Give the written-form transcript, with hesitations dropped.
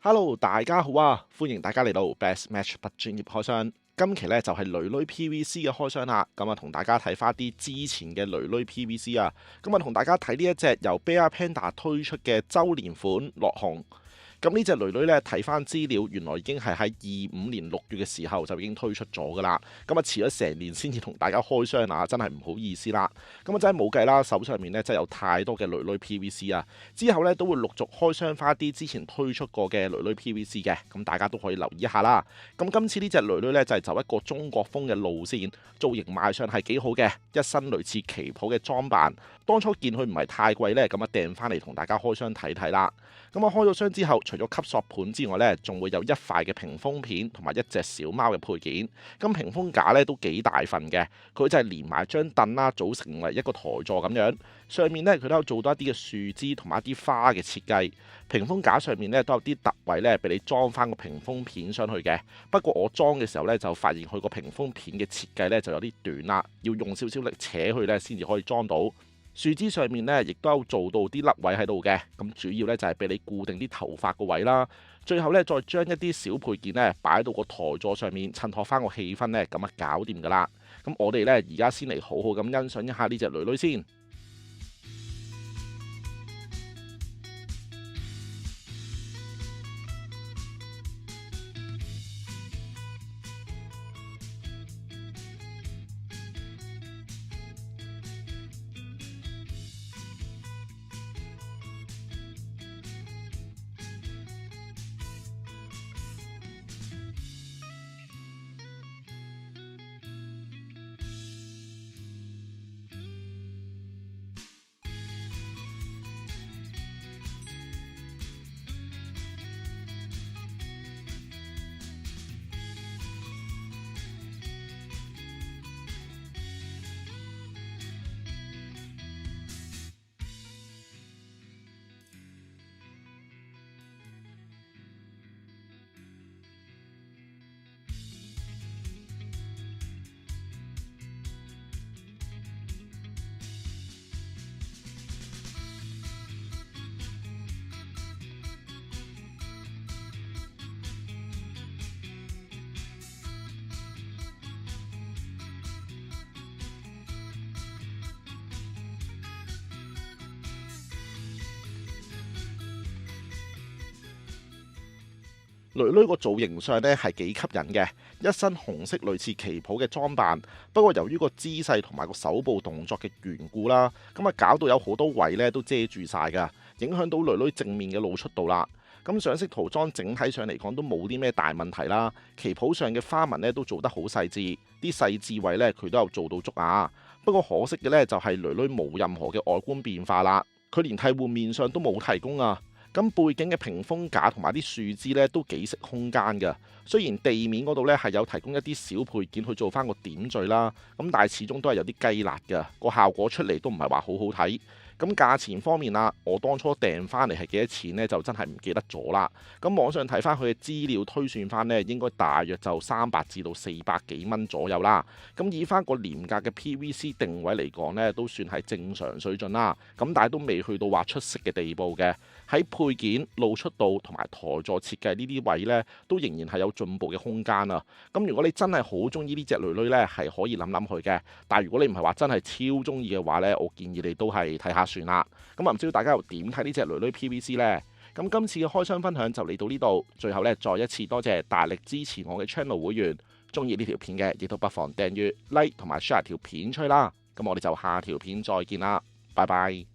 Hello，大家好啊！歡迎大家嚟到 Best Match 不專業開箱。今期呢就係囡囡 PVC 嘅開箱啦。咁啊，同大家睇翻啲之前嘅囡囡 PVC 啊。咁啊，同大家睇呢一隻由 Bear Panda 推出嘅周年款落紅。咁呢隻囡囡呢，睇翻資料，原來已經係喺25年6月嘅時候就已經推出咗噶啦。咁啊，遲咗成年先至同大家開箱啊，真係唔好意思啦。咁啊，真係冇計啦，手上面呢真係有太多嘅囡囡 PVC 啊。之後呢，都會陸續開箱翻啲之前推出過嘅囡囡 PVC 嘅，咁大家都可以留意一下啦。咁今次呢隻囡囡呢，就係走一個中國風嘅路線，造型賣相係幾好嘅，一身類似旗袍嘅裝扮。當初見佢唔係太貴呢，咁啊訂翻嚟同大家開箱睇睇啦。咁啊開咗箱之後，除咗吸索盤之外呢，仲會有一塊嘅屏風片同埋一隻小貓嘅配件。咁屏風架呢都幾大份嘅，佢就係連埋張凳啦，組成為一個台座咁樣。上面呢，佢都有做多一啲嘅樹枝同埋一啲花嘅設計。屏風架上面呢，都有啲特位呢，俾你裝翻個屏風片上去嘅。不過我裝嘅時候呢，就發現佢個屏風片嘅設計呢，就有啲短啦，要用少少力扯佢呢，先至可以裝到。樹枝上面呢，亦都有做到啲甩位喺度嘅，咁主要呢，就係俾你固定啲頭髮個位啦。最後呢，再將一啲小配件呢擺到個台座上面，襯托翻個氣氛呢，咁啊搞掂噶啦。咁我哋呢，而家先嚟好好咁欣賞一下呢隻囡囡先。囡囡個造型上呢係幾吸引嘅，一身紅色類似旗袍嘅裝扮。不過由於個姿勢同埋個手部動作嘅緣故啦，咁啊搞到有好多位呢都遮住晒㗎，影響到囡囡正面嘅露出度啦。咁上色塗裝整體上嚟講都冇啲咩大問題啦。旗袍上嘅花紋呢都做得好細緻，啲細緻位呢佢都有做到足啊。不過可惜嘅呢就係囡囡冇任何嘅外觀變化啦，佢連替換面上都冇提供啊。咁背景嘅屏風架同埋啲樹枝咧都幾食空間㗎。雖然地面嗰度咧係有提供一啲小配件去做翻個點綴啦，咁但係始終都係有啲雞肋㗎，個效果出嚟都唔係話好好睇。咁價錢方面啦，我當初訂翻嚟係幾多錢呢？就真係唔記得咗啦。咁網上睇翻佢嘅資料推算翻呢，應該大約就300至到400幾蚊左右啦。咁以翻個廉價嘅 PVC 定位嚟講呢，都算係正常水準啦。咁但係都未去到話出色嘅地步嘅。喺配件、露出度同埋台座設計呢啲位呢，都仍然係有進步嘅空間啊。咁如果你真係好中意呢隻囡囡呢，係可以諗諗佢嘅。但係如果你唔係話真係超中意嘅話呢，我建議你都係睇下算啦。咁啊，唔知道大家又點睇呢隻囡囡 PVC 呢？咁今次嘅開箱分享就嚟到呢度，最後呢，再一次多謝大力支持我嘅 channel 會員，中意呢條片嘅亦都不妨訂閱、like 同埋 share 條片出去啦。咁我哋就下條片再見啦，拜拜。